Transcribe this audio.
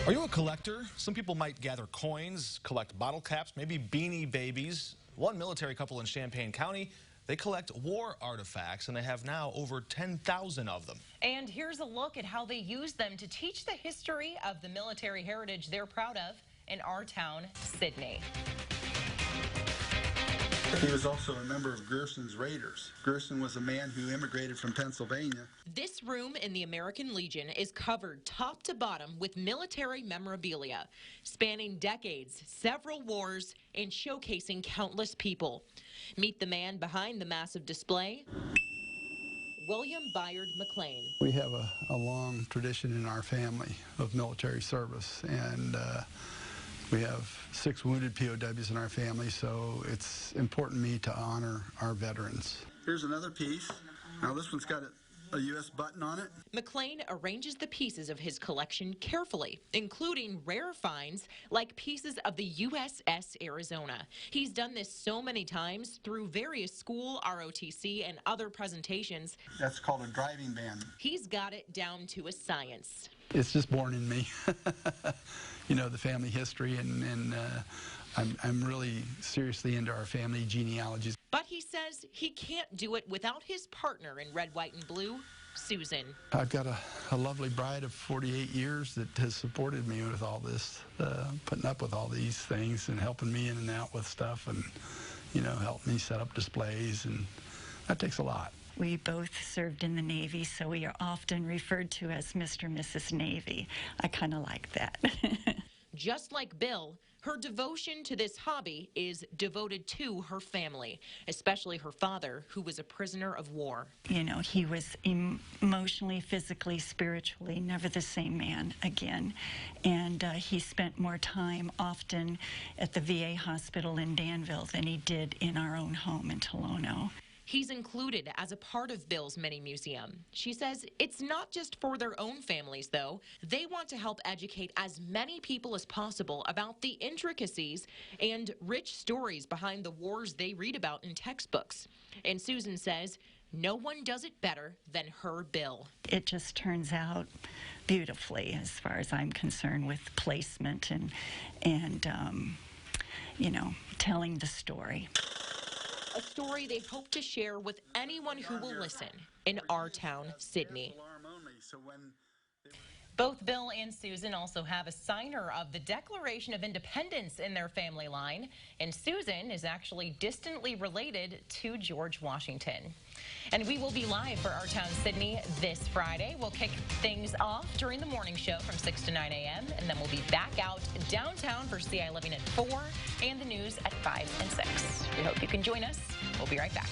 Are you a collector? Some people might gather coins, collect bottle caps, maybe Beanie Babies. One military couple in Champaign County, they collect war artifacts, and they have now over 10,000 of them. And here's a look at how they use them to teach the history of the military heritage they're proud of in our town, Sidney. He was also a member of Gerson's Raiders. Gerson was a man who immigrated from Pennsylvania. This room in the American Legion is covered top to bottom with military memorabilia, spanning decades, several wars, and showcasing countless people. Meet the man behind the massive display, William Byard McLean. We have a long tradition in our family of military service, and we have 6 wounded POWs in our family, so it's important to me to honor our veterans. Here's another piece. Now this one's got a U.S. button on it. McLean arranges the pieces of his collection carefully, including rare finds like pieces of the USS Arizona. He's done this so many times through various school, ROTC, and other presentations. That's called a driving band. He's got it down to a science. It's just born in me. You know, the family history, and I'm really seriously into our family genealogies. But he says he can't do it without his partner in red, white, and blue, Susan. I've got a lovely bride of 48 years that has supported me with all this, putting up with all these things and helping me in and out with stuff, and, you know, help me set up displays, and that takes a lot. We both served in the Navy, so we are often referred to as Mr. and Mrs. Navy. I kind of like that. Just like Bill, her devotion to this hobby is devoted to her family, especially her father, who was a prisoner of war. You know, he was emotionally, physically, spiritually never the same man again. And he spent more time often at the VA hospital in Danville than he did in our own home in Tolono. He's included as a part of Bill's mini museum. She says it's not just for their own families, though. They want to help educate as many people as possible about the intricacies and rich stories behind the wars they read about in textbooks. And Susan says no one does it better than her Bill. It just turns out beautifully as far as I'm concerned with placement and you know, telling the story. A story they hope to share with anyone who will listen in our town, Sidney. Both Bill and Susan also have a signer of the Declaration of Independence in their family line, and Susan is actually distantly related to George Washington. And we will be live for Our Town Sidney this Friday. We'll kick things off during the morning show from 6 to 9 a.m., and then we'll be back out downtown for CI Living at 4 and the news at 5 and 6. We hope you can join us. We'll be right back.